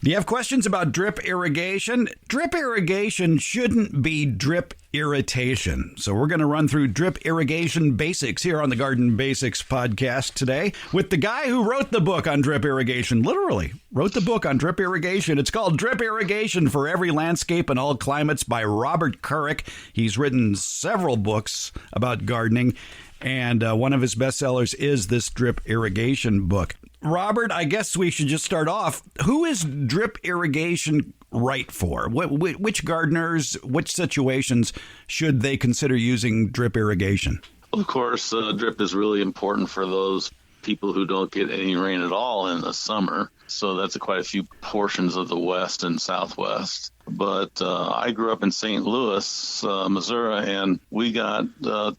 Do you have questions about drip irrigation? Drip irrigation shouldn't be drip irritation. So we're going to run through drip irrigation basics here on the Garden Basics podcast today with the guy who wrote the book on drip irrigation, literally wrote the book on drip irrigation. It's called Drip Irrigation for Every Landscape and All Climates by Robert Kourik. He's written several books about gardening, and one of his bestsellers is this drip irrigation book. Robert, I guess we should just start off. Who is drip irrigation right for? Which gardeners, which situations should they consider using drip irrigation? Of course, drip is really important for those people who don't get any rain at all in the summer. So that's quite a few portions of the West and Southwest. But I grew up in St. Louis, Missouri, and we got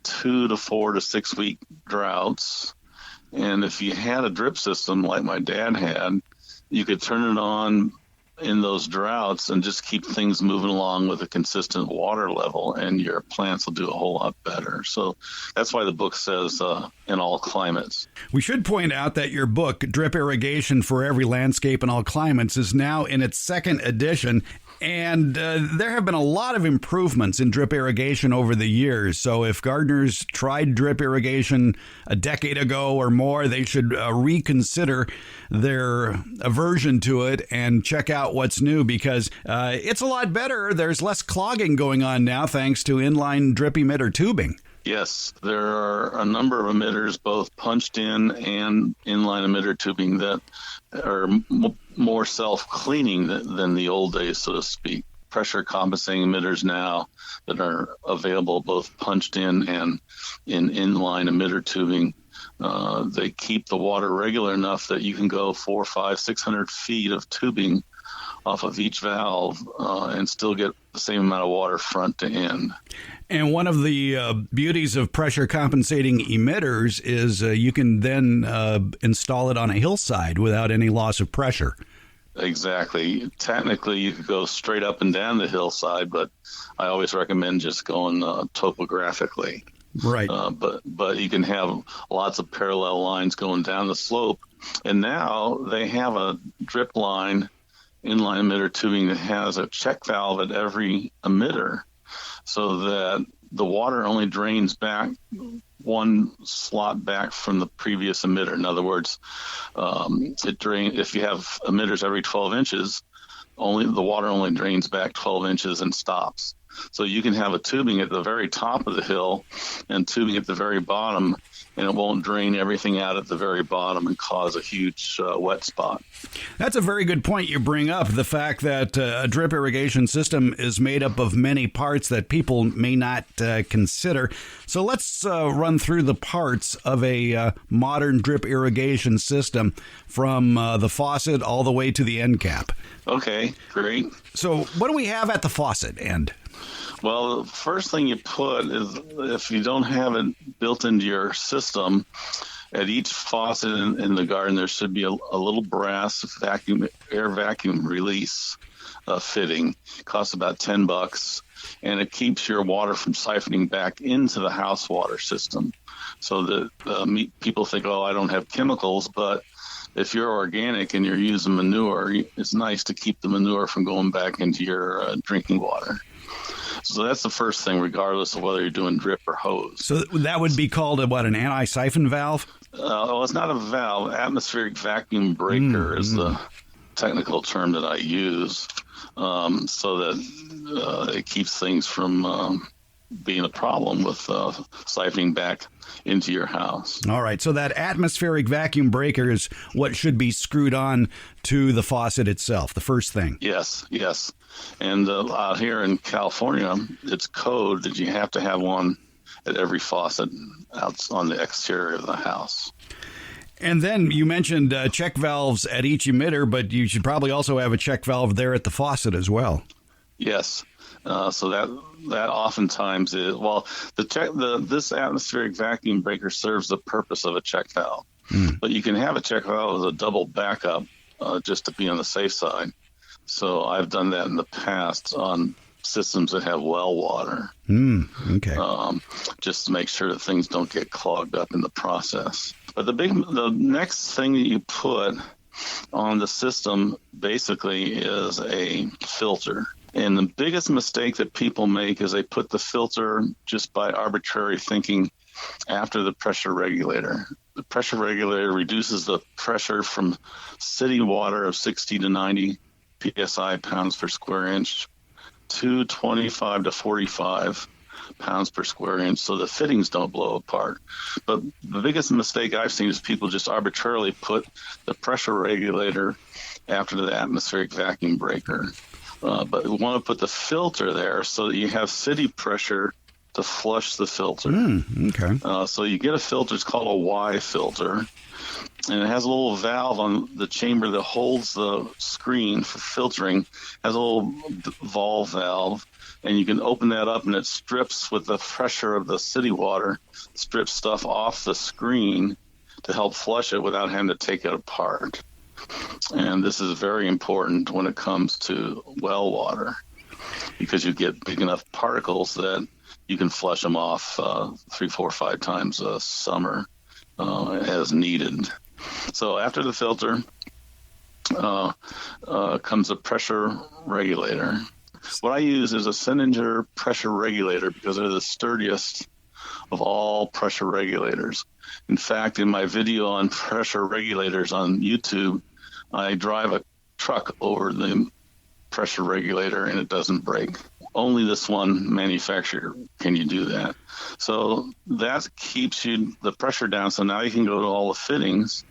2 to 4 to 6 week droughts. And if you had a drip system like my dad had, you could turn it on in those droughts and just keep things moving along with a consistent water level, and your plants will do a whole lot better. So that's why the book says in all climates. We should point out that your book, Drip Irrigation for Every Landscape and All Climates, is now in its second edition. And there have been a lot of improvements in drip irrigation over the years. So if gardeners tried drip irrigation a decade ago or more, they should reconsider their aversion to it and check out what's new, because it's a lot better. There's less clogging going on now thanks to inline drip emitter tubing. Yes, there are a number of emitters, both punched in and inline emitter tubing, that are more self-cleaning than the old days, so to speak. Pressure compensating emitters now that are available both punched in and in inline emitter tubing, they keep the water regular enough that you can go 400, 500, 600 feet of tubing off of each valve and still get the same amount of water front to end. And one of the beauties of pressure compensating emitters is you can then install it on a hillside without any loss of pressure. Exactly. Technically, you could go straight up and down the hillside, but I always recommend just going topographically. Right. But you can have lots of parallel lines going down the slope. And now they have a drip line, inline emitter tubing, that has a check valve at every emitter, so that the water only drains back one slot back from the previous emitter. In other words, if you have emitters every 12 inches, the water only drains back 12 inches and stops. So you can have a tubing at the very top of the hill and tubing at the very bottom, and it won't drain everything out at the very bottom and cause a huge wet spot. That's a very good point you bring up, the fact that a drip irrigation system is made up of many parts that people may not consider. So let's run through the parts of a modern drip irrigation system, from the faucet all the way to the end cap. Okay, great. So what do we have at the faucet end? Well, the first thing you put is, if you don't have it built into your system, at each faucet in the garden, there should be a little brass air vacuum release fitting. It costs about $10, and it keeps your water from siphoning back into the house water system. So that people think, oh, I don't have chemicals, but if you're organic and you're using manure, it's nice to keep the manure from going back into your drinking water. So that's the first thing, regardless of whether you're doing drip or hose. So that would be called an anti-siphon valve? Well, it's not a valve. Atmospheric vacuum breaker is the technical term that I use, so that it keeps things from being a problem with siphoning back into your house. All right. So that atmospheric vacuum breaker is what should be screwed on to the faucet itself, the first thing. Yes. And out here in California, it's code that you have to have one at every faucet out on the exterior of the house. And then you mentioned check valves at each emitter, but you should probably also have a check valve there at the faucet as well. Yes. So that oftentimes is, well, this atmospheric vacuum breaker serves the purpose of a check valve. But you can have a check valve as a double backup just to be on the safe side. So I've done that in the past on systems that have well water. Okay. Just to make sure that things don't get clogged up in the process. But the next thing that you put on the system basically is a filter. And the biggest mistake that people make is they put the filter just by arbitrary thinking after the pressure regulator. The pressure regulator reduces the pressure from city water of 60 to 90 psi pounds per square inch to 25 to 45 pounds per square inch, so the fittings don't blow apart. But the biggest mistake I've seen is people just arbitrarily put the pressure regulator after the atmospheric vacuum breaker. But we want to put the filter there so that you have city pressure to flush the filter. Okay. So you get a filter, it's called a Y filter, and it has a little valve on the chamber that holds the screen for filtering, has a little valve valve, and you can open that up and it strips with the pressure of the city water, strips stuff off the screen to help flush it without having to take it apart. And this is very important when it comes to well water, because you get big enough particles that you can flush them off 3, 4, 5 times a summer as needed. So after the filter comes a pressure regulator. What I use is a sandier pressure regulator because they're the sturdiest of all pressure regulators. In fact, in my video on pressure regulators on YouTube, I drive a truck over the pressure regulator and it doesn't break. Only this one manufacturer can you do that. So that keeps the pressure down. So now you can go to all the fittings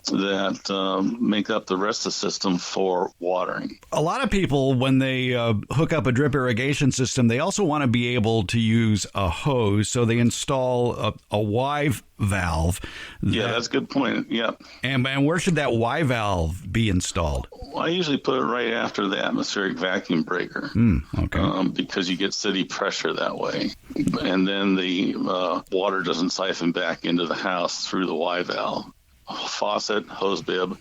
that make up the rest of the system for watering. A lot of people, when they hook up a drip irrigation system, they also want to be able to use a hose, so they install a Y valve. Yeah, that's a good point. Yeah. And where should that Y valve be installed? Well, I usually put it right after the atmospheric vacuum breaker. Okay. Because you get city pressure that way. And then the water doesn't siphon back into the house through the Y valve. Faucet, hose bib,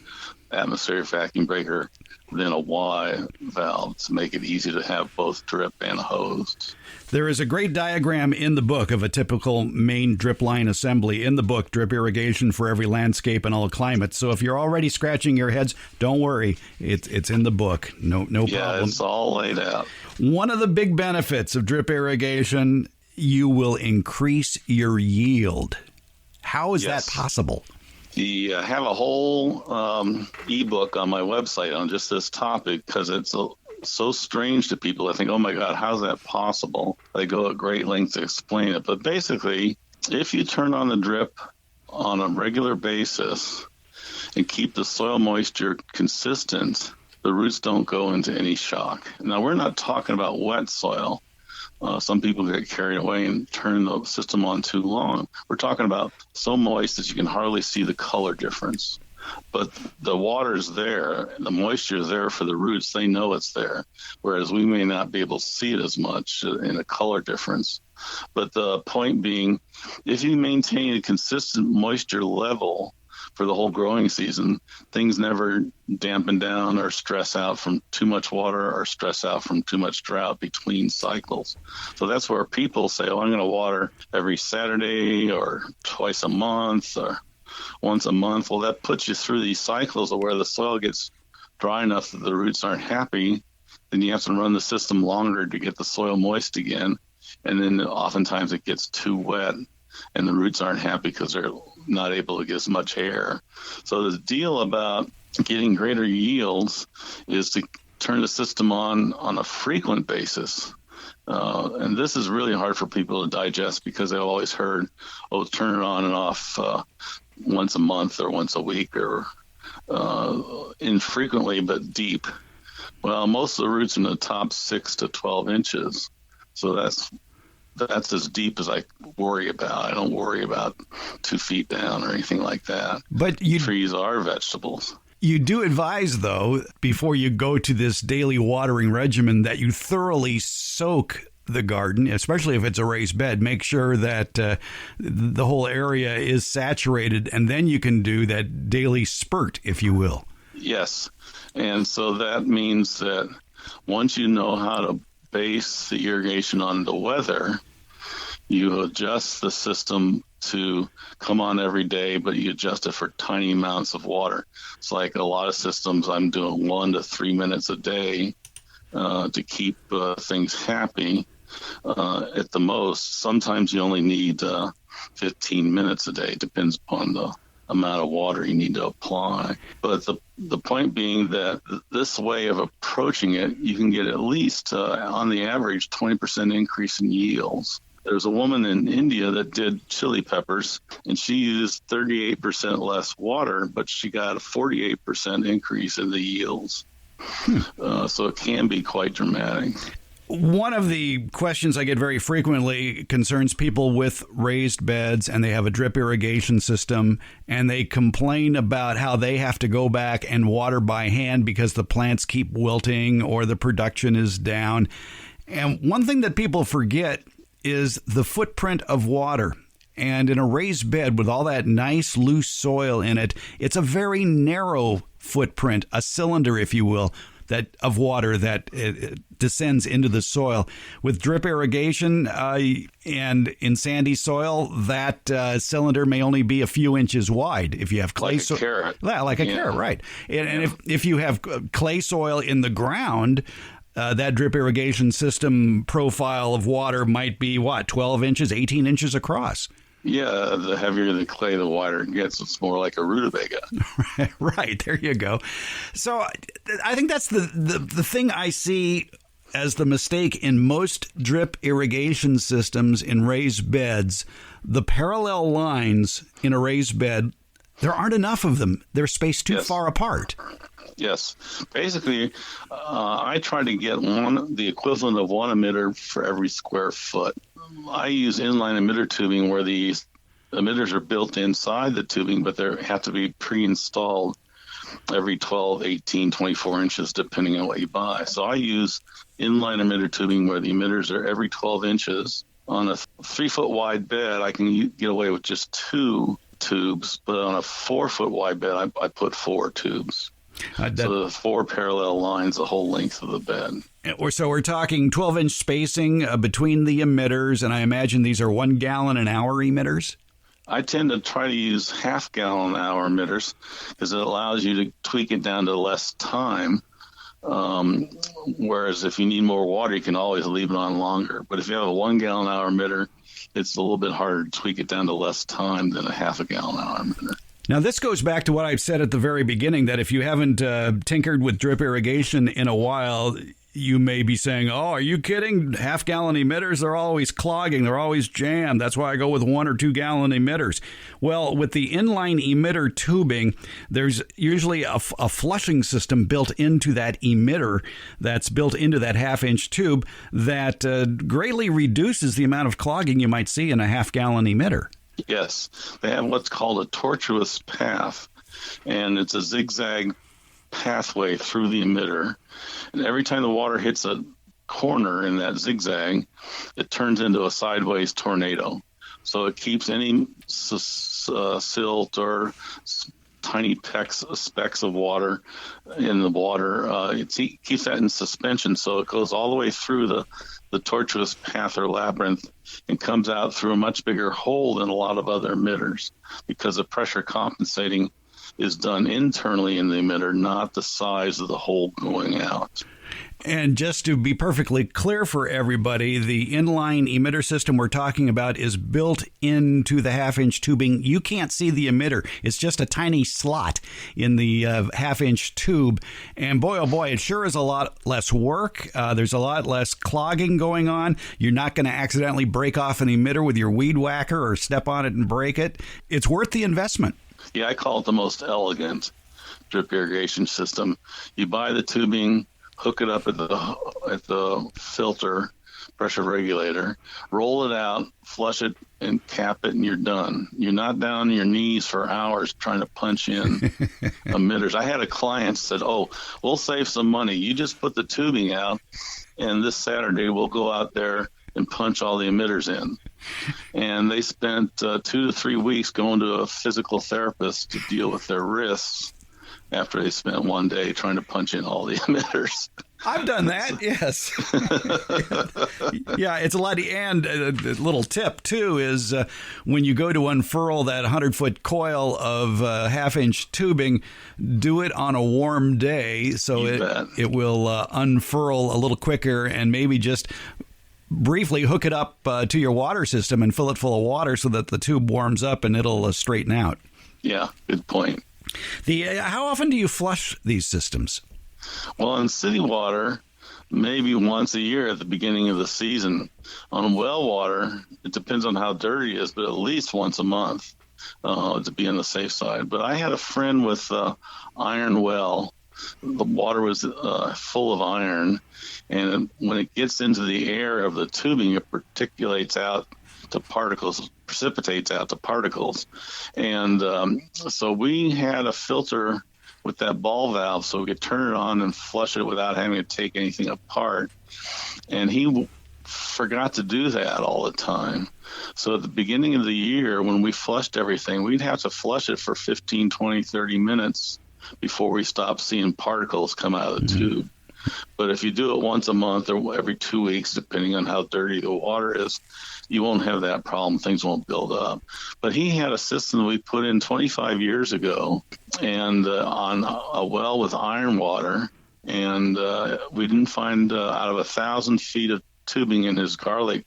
atmospheric vacuum breaker, then a Y valve to make it easy to have both drip and hose. There is a great diagram in the book of a typical main drip line assembly in the book, Drip Irrigation for Every Landscape and All Climates. So if you're already scratching your heads, don't worry. It's in the book. No problem. Yeah, it's all laid out. One of the big benefits of drip irrigation, you will increase your yield. How is that possible? I have a whole ebook on my website on just this topic because it's so strange to people. I think, oh my God, how's that possible? They go at great lengths to explain it. But basically, if you turn on the drip on a regular basis and keep the soil moisture consistent, the roots don't go into any shock. Now, we're not talking about wet soil. Some people get carried away and turn the system on too long. We're talking about so moist that you can hardly see the color difference. But the water's there, the moisture is there for the roots. They know it's there, whereas we may not be able to see it as much in a color difference. But the point being, if you maintain a consistent moisture level for the whole growing season, things never dampen down or stress out from too much water or stress out from too much drought between cycles. So that's where people say, oh, I'm going to water every Saturday or twice a month or once a month. Well, that puts you through these cycles of where the soil gets dry enough that the roots aren't happy. Then you have to run the system longer to get the soil moist again. And then oftentimes it gets too wet and the roots aren't happy because they're not able to get as much air. So the deal about getting greater yields is to turn the system on a frequent basis. And this is really hard for people to digest because they've always heard, oh, turn it on and off once a month or once a week or infrequently but deep. Well, most of the roots in the top 6 to 12 inches. So that's as deep as I worry about. I don't worry about 2 feet down or anything like that. But trees are vegetables. You do advise, though, before you go to this daily watering regimen, that you thoroughly soak the garden, especially if it's a raised bed. Make sure that the whole area is saturated, and then you can do that daily spurt, if you will. Yes. And so that means that once you know how to base the irrigation on the weather, You adjust the system to come on every day, but you adjust it for tiny amounts of water. It's like a lot of systems, I'm doing 1 to 3 minutes a day to keep things happy at the most. Sometimes you only need 15 minutes a day, depends upon the amount of water you need to apply. But the point being that this way of approaching it, you can get at least, on the average, 20% increase in yields. There's a woman in India that did chili peppers, and she used 38% less water, but she got a 48% increase in the yields. So it can be quite dramatic. One of the questions I get very frequently concerns people with raised beds, and they have a drip irrigation system, and they complain about how they have to go back and water by hand because the plants keep wilting or the production is down. And one thing that people forget is the footprint of water. And in a raised bed with all that nice loose soil in it, it's a very narrow footprint, a cylinder, if you will, that of water that descends into the soil. With drip irrigation and in sandy soil, that cylinder may only be a few inches wide. If you have clay soil, like a carrot, right? And if you have clay soil in the ground, that drip irrigation system profile of water might be 12 inches, 18 inches across. Yeah, the heavier the clay, the wider it gets. It's more like a rutabaga. Right, there you go. So I think that's the thing I see as the mistake in most drip irrigation systems in raised beds. The parallel lines in a raised bed, there aren't enough of them. They're spaced too far apart. Yes. Basically, I try to get the equivalent of one emitter for every square foot. I use inline emitter tubing where the emitters are built inside the tubing, but they have to be pre-installed every 12, 18, 24 inches, depending on what you buy. So I use inline emitter tubing where the emitters are every 12 inches. On a 3-foot wide bed, I can get away with just 2 tubes, but on a 4-foot wide bed, I put 4 tubes. So the 4 parallel lines the whole length of the bed. So we're talking 12-inch spacing between the emitters, and I imagine these are 1 gallon an hour emitters? I tend to try to use half-gallon an hour emitters because it allows you to tweak it down to less time. Whereas if you need more water, you can always leave it on longer. But if you have a 1 gallon an hour emitter, it's a little bit harder to tweak it down to less time than a half a gallon an hour emitter. Now, this goes back to what I've said at the very beginning, that if you haven't tinkered with drip irrigation in a while, you may be saying, oh, are you kidding? Half-gallon emitters, they're always clogging. They're always jammed. That's why I go with 1 or 2 gallon emitters. Well, with the inline emitter tubing, there's usually a flushing system built into that emitter that's built into that half-inch tube that greatly reduces the amount of clogging you might see in a half-gallon emitter. Yes, they have what's called a tortuous path, and it's a zigzag pathway through the emitter. And every time the water hits a corner in that zigzag, it turns into a sideways tornado. So it keeps any silt or tiny specks of water in the water. It keeps that in suspension, so it goes all the way through the tortuous path or labyrinth and comes out through a much bigger hole than a lot of other emitters because the pressure compensating is done internally in the emitter, not the size of the hole going out. And just to be perfectly clear for everybody, the inline emitter system we're talking about is built into the half-inch tubing. You can't see the emitter. It's just a tiny slot in the half-inch tube. And boy, oh boy, it sure is a lot less work. There's a lot less clogging going on. You're not going to accidentally break off an emitter with your weed whacker or step on it and break it. It's worth the investment. Yeah, I call it the most elegant drip irrigation system. You buy the tubing, hook it up at the filter pressure regulator, roll it out, flush it, and cap it, and you're done. You're not down on your knees for hours trying to punch in emitters. I had a client said, oh, we'll save some money. You just put the tubing out, and this Saturday we'll go out there and punch all the emitters in. And they spent 2 to 3 weeks going to a physical therapist to deal with their wrists after they spent one day trying to punch in all the emitters. I've done that, yes. Yeah, it's a lot. And a little tip, too, is when you go to unfurl that 100-foot coil of half-inch tubing, do it on a warm day so it will unfurl a little quicker, and maybe just briefly hook it up to your water system and fill it full of water so that the tube warms up and it'll straighten out. Yeah, good point. How often do you flush these systems? Well, in city water, maybe once a year at the beginning of the season. On well water, it depends on how dirty it is, but at least once a month to be on the safe side. But I had a friend with iron well. The water was full of iron, and when it gets into the air of the tubing, it precipitates out to particles. And so we had a filter with that ball valve so we could turn it on and flush it without having to take anything apart. And he forgot to do that all the time. So at the beginning of the year, when we flushed everything, we'd have to flush it for 15, 20, 30 minutes before we stopped seeing particles come out of the tube. But if you do it once a month or every 2 weeks, depending on how dirty the water is, you won't have that problem. Things won't build up. But he had a system that we put in 25 years ago and on a well with iron water. And we didn't find out of 1,000 feet of tubing in his garlic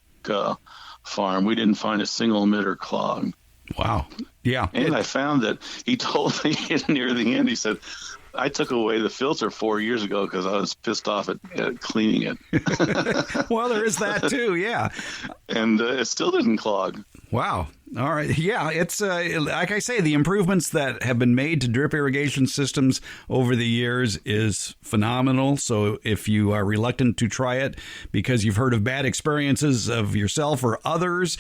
farm, we didn't find a single emitter clog. Wow. Yeah. And I found that he told me near the end, he said, I took away the filter 4 years ago because I was pissed off at cleaning it. Well, there is that too, yeah. And it still didn't clog. Wow. All right. Yeah, it's like I say, the improvements that have been made to drip irrigation systems over the years is phenomenal. So if you are reluctant to try it because you've heard of bad experiences of yourself or others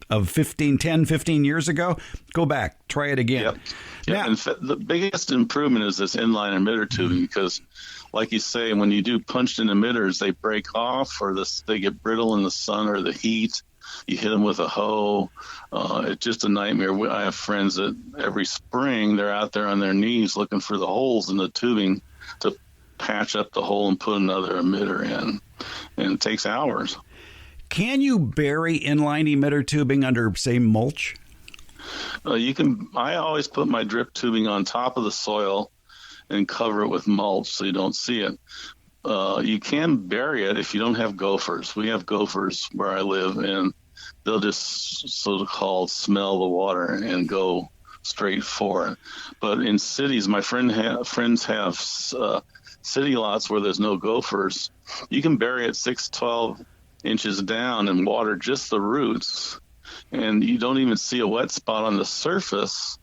of 10, 15 years ago, go back, try it again. Yep. Yeah, in fact, the biggest improvement is this inline emitter tubing because, like you say, when you do punched-in emitters, they break off or they get brittle in the sun or the heat. You hit them with a hoe. It's just a nightmare. I have friends that every spring they're out there on their knees looking for the holes in the tubing to patch up the hole and put another emitter in, and it takes hours. Can you bury inline emitter tubing under, say, mulch? You can. I always put my drip tubing on top of the soil and cover it with mulch so you don't see it. You can bury it if you don't have gophers. We have gophers where I live, and they'll just so-called smell the water and go straight for it. But in cities, my friends have city lots where there's no gophers. You can bury it 6-12 inches down and water just the roots, and you don't even see a wet spot on the surface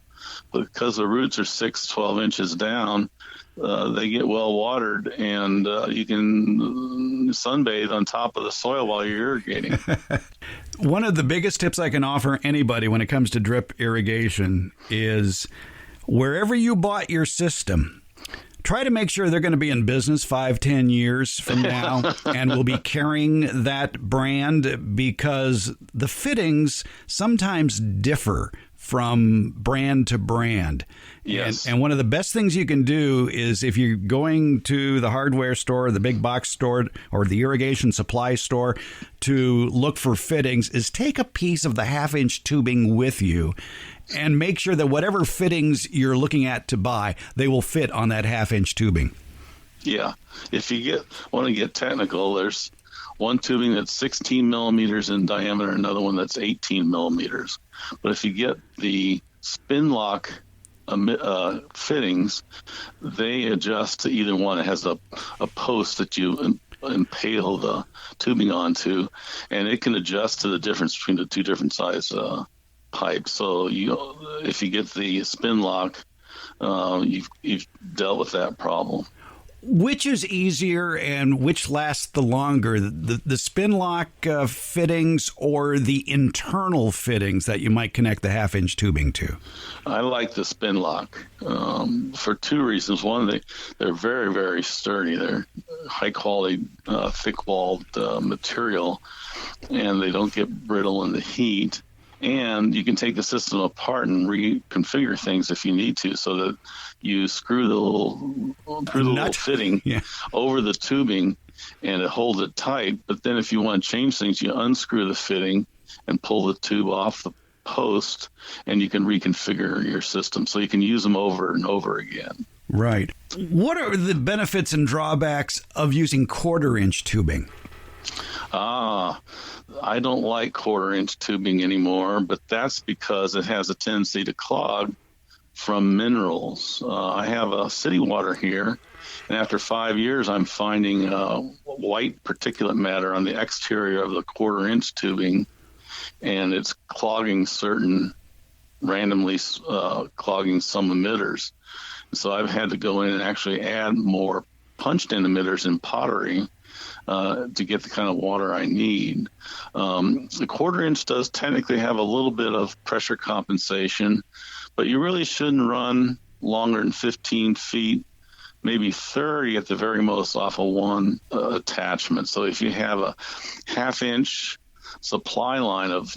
because the roots are 6-12 inches down. They get well watered, and you can sunbathe on top of the soil while you're irrigating. One of the biggest tips I can offer anybody when it comes to drip irrigation is wherever you bought your system, try to make sure they're going to be in business 5-10 years from now and will be carrying that brand, because the fittings sometimes differ from brand to brand. Yes. And one of the best things you can do is, if you're going to the hardware store, the big box store, or the irrigation supply store to look for fittings, is take a piece of the half-inch tubing with you and make sure that whatever fittings you're looking at to buy, they will fit on that half-inch tubing. Yeah. If you want to get technical, there's one tubing that's 16 millimeters in diameter, another one that's 18 millimeters. But if you get the spin lock fittings, they adjust to either one. It has a post that you impale the tubing onto, and it can adjust to the difference between the two different size pipes. So if you get the spin lock, you've dealt with that problem. Which is easier and which lasts the longer, the spin lock fittings or the internal fittings that you might connect the half-inch tubing to? I like the spin lock for two reasons. One, they're very, very sturdy. They're high-quality, thick-walled material, and they don't get brittle in the heat. And you can take the system apart and reconfigure things if you need to, so that you screw the little fitting over the tubing and it holds it tight. But then if you want to change things, you unscrew the fitting and pull the tube off the post, and you can reconfigure your system so you can use them over and over again. Right. What are the benefits and drawbacks of using 1/4-inch tubing? I don't like 1/4-inch tubing anymore, but that's because it has a tendency to clog from minerals. I have a city water here, and after 5 years, I'm finding white particulate matter on the exterior of the 1/4-inch tubing, and it's clogging randomly clogging some emitters. So I've had to go in and actually add more punched-in emitters in pottery to get the kind of water I need. The 1/4-inch does technically have a little bit of pressure compensation, but you really shouldn't run longer than 15 feet, maybe 30 at the very most off of one attachment. So if you have a 1/2-inch supply line of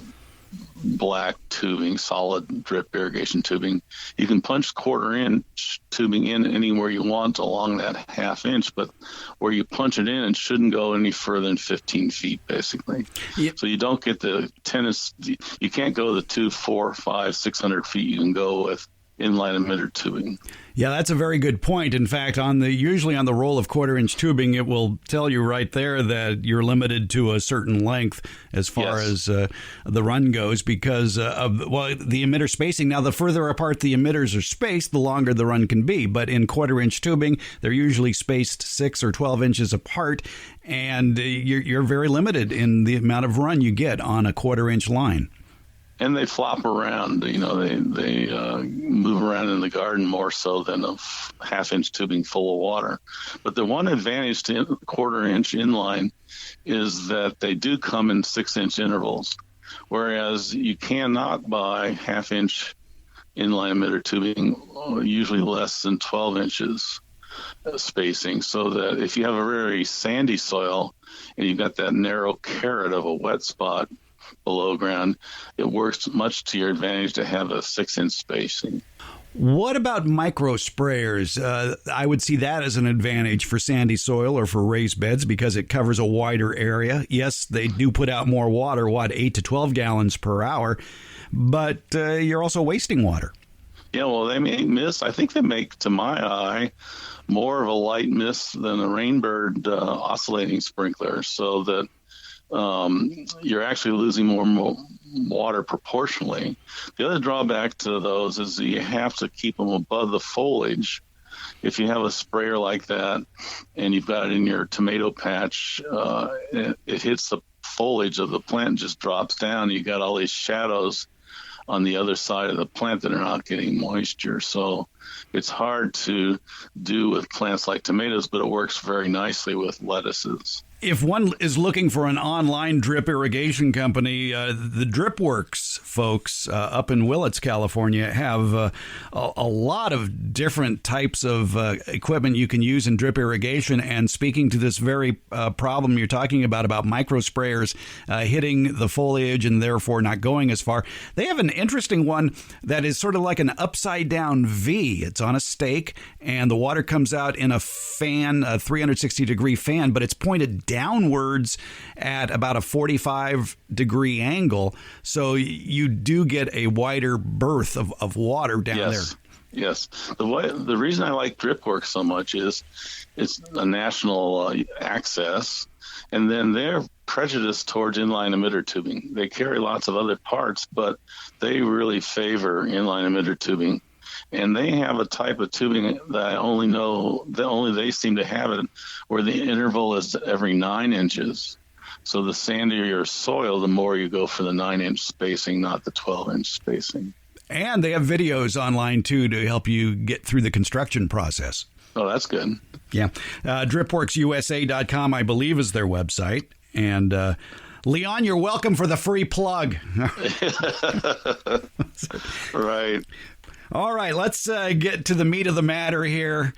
black tubing, solid drip irrigation tubing, you can punch 1/4-inch tubing in anywhere you want along that 1/2-inch, but where you punch it in, it shouldn't go any further than 15 feet, basically. Yep. So you don't get you can't go the 2, 4, 5, 600 feet you can go with inline emitter tubing. Yeah, that's a very good point. In fact, usually on the roll of 1/4-inch tubing, it will tell you right there that you're limited to a certain length as far as the run goes because of the emitter spacing. Now, the further apart the emitters are spaced, the longer the run can be. But in 1/4-inch tubing, they're usually spaced 6 or 12 inches apart, and you're very limited in the amount of run you get on a 1/4-inch line. And they flop around, they move around in the garden more so than a 1/2-inch tubing full of water. But the one advantage to 1/4-inch inline is that they do come in 6-inch intervals, whereas you cannot buy 1/2-inch inline emitter tubing, usually less than 12 inches spacing. So that if you have a very sandy soil and you've got that narrow carrot of a wet spot below ground, it works much to your advantage to have a 6-inch spacing. What about micro sprayers? I would see that as an advantage for sandy soil or for raised beds because it covers a wider area. Yes, they do put out more water, 8 to 12 gallons per hour, but you're also wasting water. Yeah, well, they make mist. I think they make, to my eye, more of a light mist than a rainbird oscillating sprinkler, so that you're actually losing more water proportionally. The other drawback to those is that you have to keep them above the foliage. If you have a sprayer like that and you've got it in your tomato patch, it hits the foliage of the plant and just drops down. You got all these shadows on the other side of the plant that are not getting moisture. So it's hard to do with plants like tomatoes, but it works very nicely with lettuces. If one is looking for an online drip irrigation company, the DripWorks folks up in Willits, California, have a lot of different types of equipment you can use in drip irrigation. And speaking to this very problem you're talking about micro sprayers hitting the foliage and therefore not going as far, they have an interesting one that is sort of like an upside down V. It's on a stake and the water comes out in a fan, a 360-degree fan, but it's pointed downwards at about a 45-degree angle, so you do get a wider berth of water down there. Yes. The reason I like DripWorks so much is it's a national access, and then they're prejudiced towards inline emitter tubing. They carry lots of other parts, but they really favor inline emitter tubing. And they have a type of tubing that I only know that only they seem to have it, where the interval is every 9 inches. So the sandier your soil, the more you go for the 9-inch spacing, not the 12-inch spacing. And they have videos online, too, to help you get through the construction process. Oh, that's good. Yeah. DripWorksUSA.com, I believe, is their website. And Leon, you're welcome for the free plug. Right. All right, let's get to the meat of the matter here.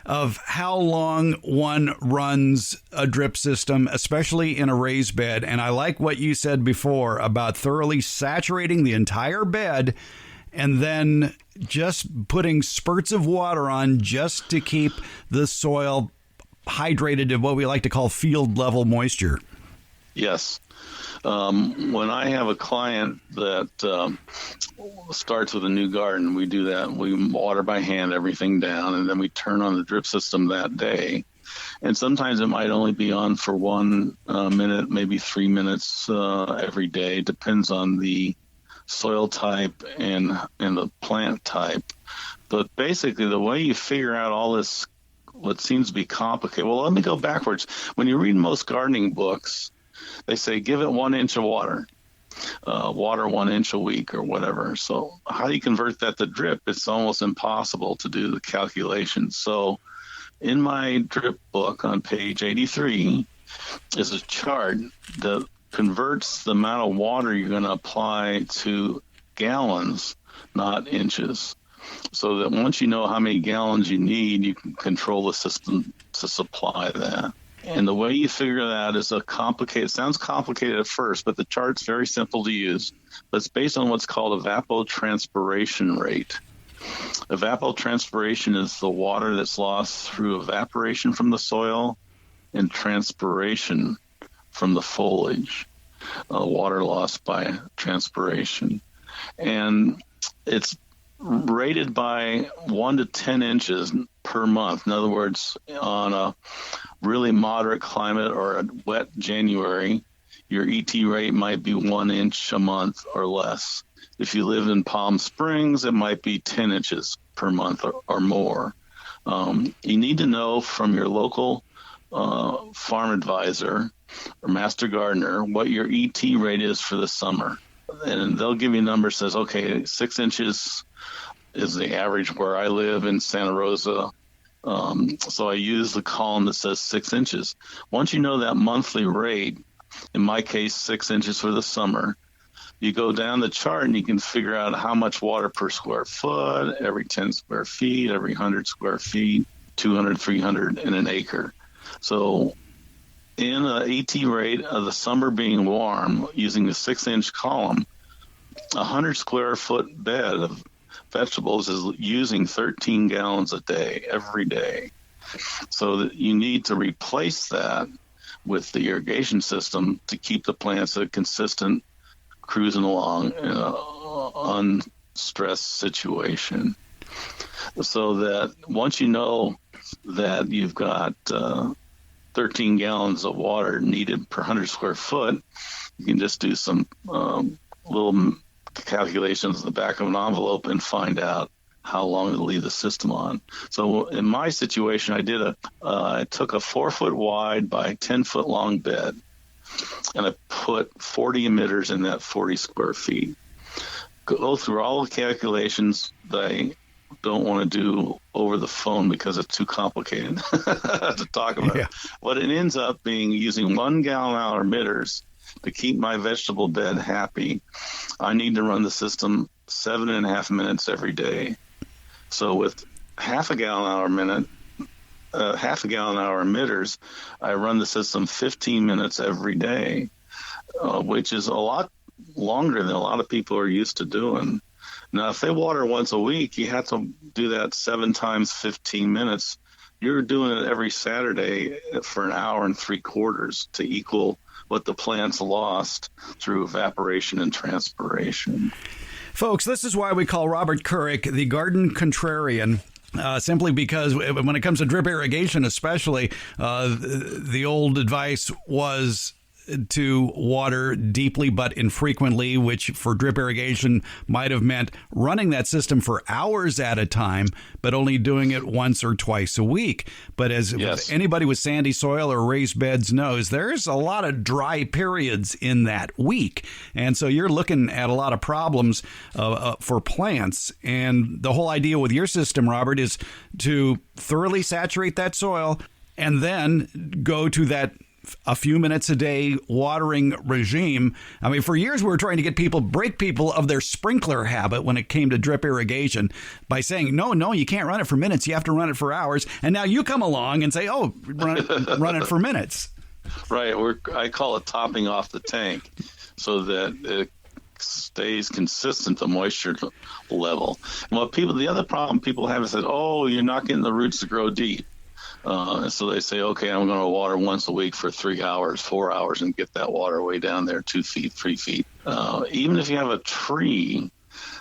of how long one runs a drip system, especially in a raised bed. And I like what you said before about thoroughly saturating the entire bed and then just putting spurts of water on just to keep the soil hydrated to what we like to call field level moisture. Yes. When I have a client that starts with a new garden, we do that. We water by hand everything down, and then we turn on the drip system that day. And sometimes it might only be on for 1 minute, maybe 3 minutes every day. Depends on the soil type and the plant type. But basically, the way you figure out all this, what seems to be complicated. Well, let me go backwards. When you read most gardening books, they say give it 1 inch of water, water 1 inch a week or whatever. So how do you convert that to drip? It's almost impossible to do the calculations. So in my drip book on page 83 is a chart that converts the amount of water you're going to apply to gallons, not inches. So that once you know how many gallons you need, you can control the system to supply that. And the way you figure that out is it sounds complicated at first, but the chart's very simple to use. But it's based on what's called evapotranspiration rate. Evapotranspiration is the water that's lost through evaporation from the soil and transpiration from the foliage, water lost by transpiration. And it's rated by 1 to 10 inches per month. In other words, on a really moderate climate or a wet January, your ET rate might be 1 inch a month or less. If you live in Palm Springs, it might be 10 inches per month or more. You need to know from your local farm advisor or master gardener what your ET rate is for the summer. And they'll give you a number that says, okay, 6 inches is the average where I live in Santa Rosa. So I use the column that says 6 inches. Once you know that monthly rate, in my case, 6 inches for the summer, you go down the chart and you can figure out how much water per square foot, every 10 square feet, every 100 square feet, 200, 300 in an acre. So in an AT rate of the summer being warm, using the 6-inch column, a 100 square foot bed of vegetables is using 13 gallons a day, every day. So that you need to replace that with the irrigation system to keep the plants a consistent cruising along in an unstressed situation. So that once you know that you've got 13 gallons of water needed per 100 square foot, you can just do some little calculations in the back of an envelope and find out how long to leave the system on. So in my situation, I took a 4-foot wide by 10-foot long bed, and I put 40 emitters in that 40 square feet. Go through all the calculations that I don't want to do over the phone because it's too complicated to talk about. Yeah. What it ends up being, using 1 gallon hour emitters to keep my vegetable bed happy, I need to run the system 7.5 minutes every day. So with half a gallon hour emitters, I run the system 15 minutes every day, which is a lot longer than a lot of people are used to doing. Now, if they water once a week, you have to do that 7 times 15 minutes. You're doing it every Saturday for 1 hour and 3/4 to equal what the plants lost through evaporation and transpiration. Folks, this is why we call Robert Kourik the garden contrarian. Simply because when it comes to drip irrigation especially, the old advice was to water deeply but infrequently, which for drip irrigation might have meant running that system for hours at a time, but only doing it once or twice a week. But as anybody with sandy soil or raised beds knows, there's a lot of dry periods in that week. And so you're looking at a lot of problems for plants. And the whole idea with your system, Robert, is to thoroughly saturate that soil and then go to that a few minutes a day watering regime. I mean, for years we were trying to break people of their sprinkler habit when it came to drip irrigation by saying, no, you can't run it for minutes. You have to run it for hours. And now you come along and say, oh, run it for minutes. Right. I call it topping off the tank so that it stays consistent, the moisture level. And the other problem people have is that, oh, you're not getting the roots to grow deep. So they say, okay, I'm going to water once a week for 3 hours, 4 hours, and get that water way down there 2 feet, 3 feet. Even if you have a tree,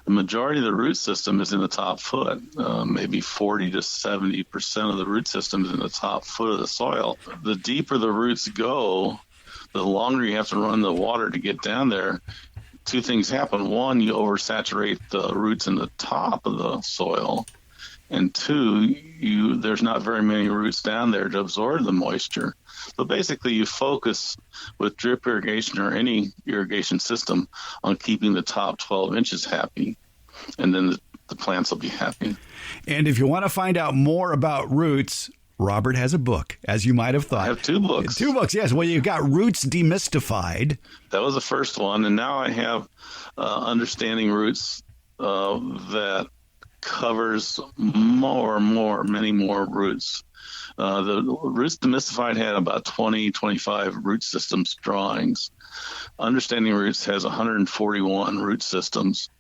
the majority of the root system is in the top foot. Maybe 40 to 70% of the root system is in the top foot of the soil. The deeper the roots go, the longer you have to run the water to get down there. Two things happen. One, you oversaturate the roots in the top of the soil. And two, there's not very many roots down there to absorb the moisture. So basically, you focus with drip irrigation or any irrigation system on keeping the top 12 inches happy, and then the plants will be happy. And if you want to find out more about roots, Robert has a book, as you might have thought. I have 2 books. 2 books, yes. Well, you've got Roots Demystified. That was the first one, and now I have Understanding Roots that covers many more roots. The Roots Demystified had about 25 root systems drawings. Understanding Roots has 141 root systems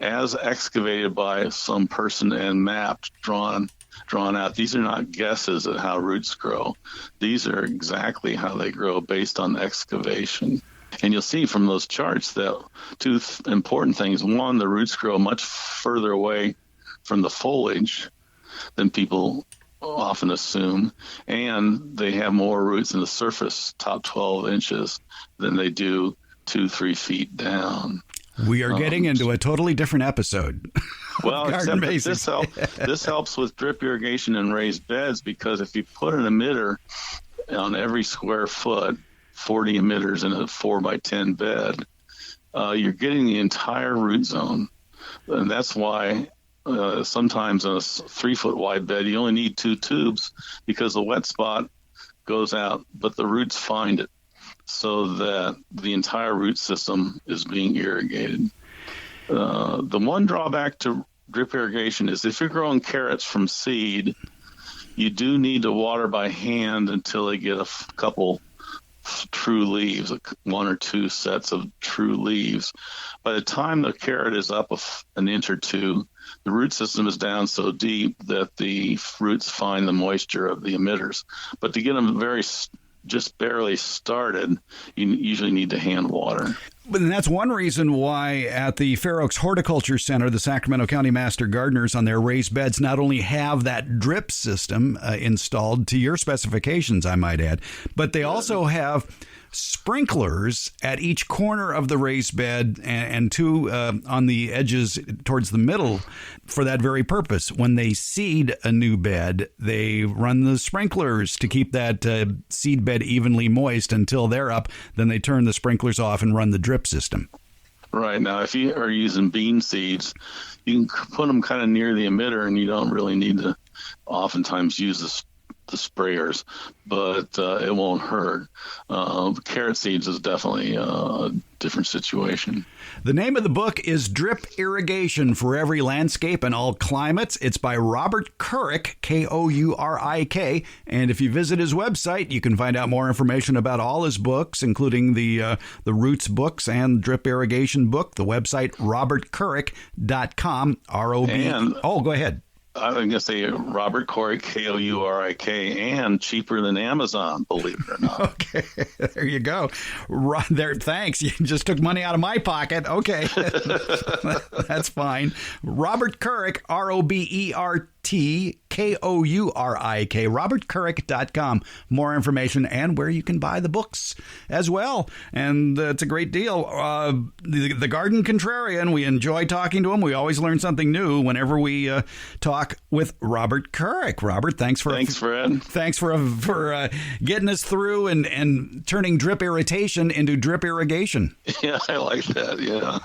as excavated by some person and mapped, drawn out. These are not guesses at how roots grow. These are exactly how they grow based on excavation. And you'll see from those charts that 2 important things. One, the roots grow much further away from the foliage than people often assume, and they have more roots in the surface, top 12 inches, than they do 2-3 feet down. We are getting into a totally different episode. Well, except that this helps with drip irrigation and raised beds, because if you put an emitter on every square foot, 40 emitters in a 4x10 bed, you're getting the entire root zone. And that's why sometimes in a 3-foot wide bed, you only need 2 tubes, because the wet spot goes out, but the roots find it, so that the entire root system is being irrigated. The one drawback to drip irrigation is if you're growing carrots from seed, you do need to water by hand until they get a couple true leaves, 1 or 2 sets of true leaves. By the time the carrot is up an inch or 2, the root system is down so deep that the roots find the moisture of the emitters. But to get them just barely started, you usually need to hand water. But that's one reason why at the Fair Oaks Horticulture Center, the Sacramento County Master Gardeners on their raised beds not only have that drip system installed to your specifications, I might add, but they also have sprinklers at each corner of the raised bed and 2 on the edges towards the middle for that very purpose. When they seed a new bed, they run the sprinklers to keep that seed bed evenly moist until they're up. Then they turn the sprinklers off and run the drip system. Right. Now, if you are using bean seeds, you can put them kind of near the emitter, and you don't really need to oftentimes use the sprayers, but it won't hurt. Carrot seeds is definitely a different situation. The name of the book is Drip Irrigation for Every Landscape and All Climates. It's by Robert Kourik, Kourik. And if you visit his website, you can find out more information about all his books, including the Roots books and Drip Irrigation book. The website, robertkourik.com, R-O-B. Oh, go ahead. I'm going to say Robert Kourik, Kourik, and cheaper than Amazon, believe it or not. Okay, there you go. There, thanks. You just took money out of my pocket. Okay, that's fine. Robert Kourik, RobertKourik, robertkourik.com. More information and where you can buy the books as well. And it's a great deal. The Garden Contrarian, we enjoy talking to him. We always learn something new whenever we talk with Robert Kourik. Robert, thanks, Fred. Thanks for getting us through and turning drip irritation into drip irrigation. Yeah, I like that. Yeah.